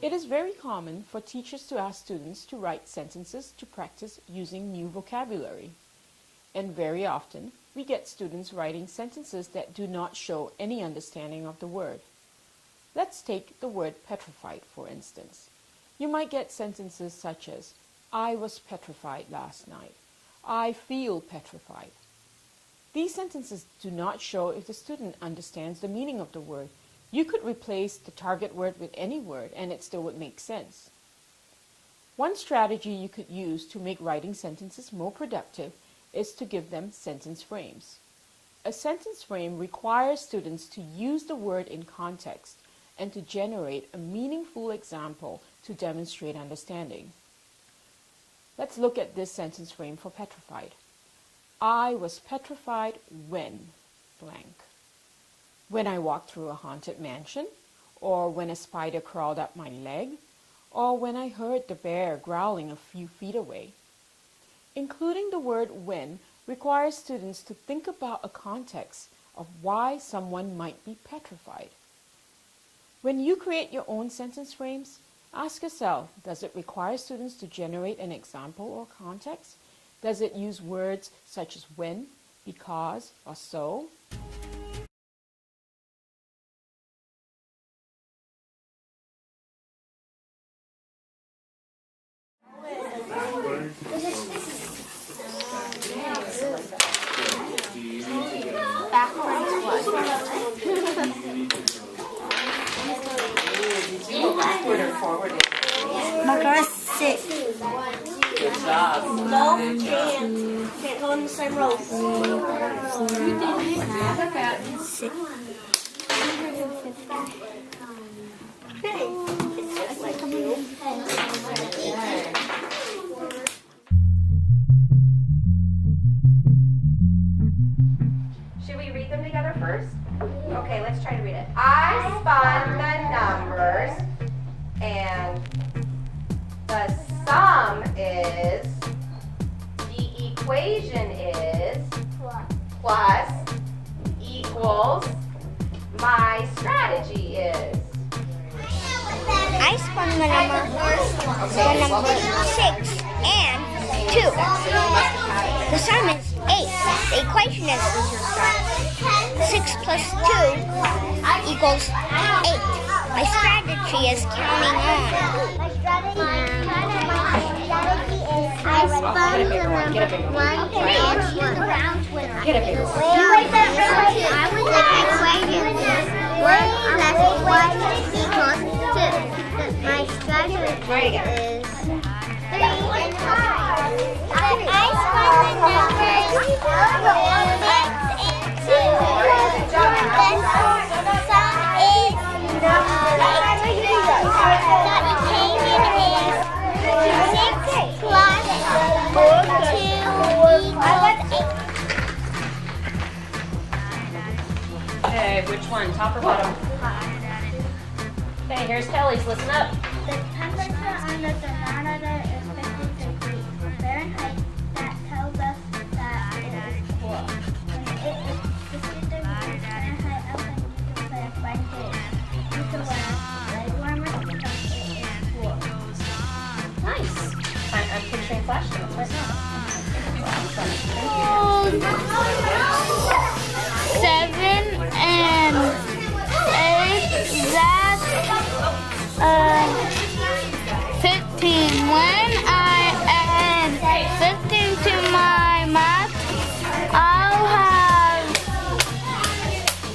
It is very common for teachers to ask students to write sentences to practice using new vocabulary. And very often, we get students writing sentences that do not show any understanding of the word. Let's take the word petrified, for instance. You might get sentences such as, I was petrified last night. I feel petrified. These sentences do not show if the student understands the meaning of the word. You could replace the target word with any word and it still would make sense. One strategy you could use to make writing sentences more productive is to give them sentence frames. A sentence frame requires students to use the word in context and to generate a meaningful example to demonstrate understanding. Let's look at this sentence frame for petrified. I was petrified when blank. When I walked through a haunted mansion, or when a spider crawled up my leg, or when I heard the bear growling a few feet away. Including the word when requires students to think about a context of why someone might be petrified. When you create your own sentence frames, ask yourself, does it require students to generate an example or context? Does it use words such as when, because, or so? Marker 6. Good job. No, can't go in the same row. 6. It's just like you. Should we read them together first? Okay, let's try to read it. I spun the numbers, and the sum is, the equation is, plus, equals, my strategy is. I spun the number 6 and 2. The sum is 8. The equation is 6 plus 2 equals 8. My strategy is counting on. My strategy is I spun the number 1 and 1. The round winner. Get a bigger one. I would like the equation is 1 plus 1 equals 2. My strategy is 3 and 5. I spun the numbers 6 and 2. The sum is 8. The equation is 6 plus 2 equals 8. Okay, which one? Top or bottom? Okay, here's Kelly's. Listen up. The temperature on the thermometer is 50 degrees Fahrenheit. That tells us that it is cool. When it is 50 degrees Fahrenheit outside, you can put a blanket. You can wear leg warmers because it is cool. Nice. I'm picturing flash drills right now. Awesome. Thank you. 7 and 8, that's 15. When I add 15 to my math, I'll have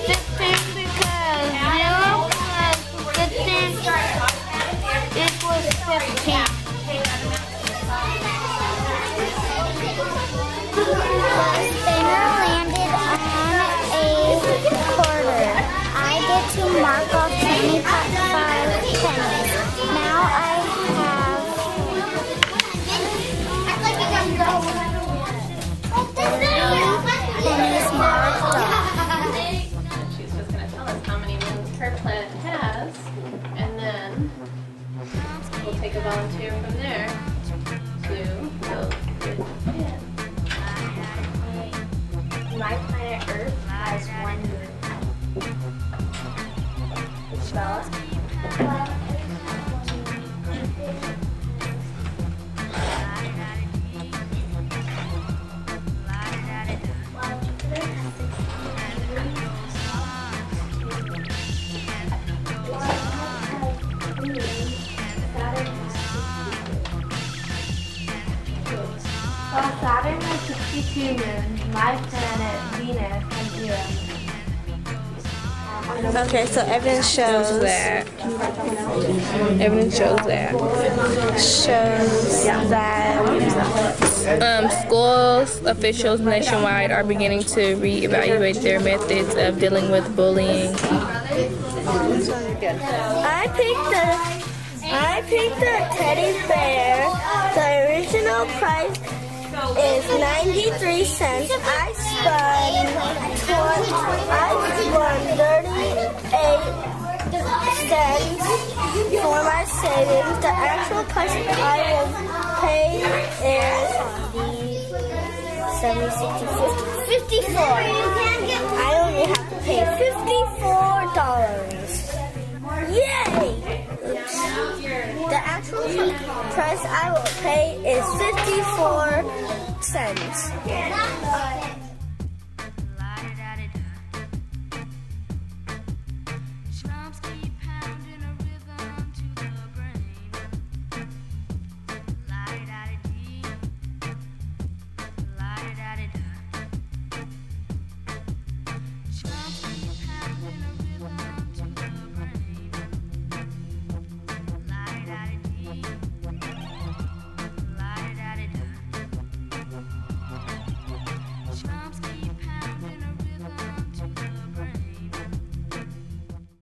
15 because 0 plus 15 equals 15. The spinner landed 2 moons, my planet Venus, and Earth. Okay, so evidence shows that. Schools officials nationwide are beginning to reevaluate their methods of dealing with bullying. I picked the teddy bear. The original price is 93 cents. I won 38 cents for my savings. The actual price I will pay is 70, 60, 54. I only have to pay $54. Yay! Oops. The actual price I will pay is 54 cents.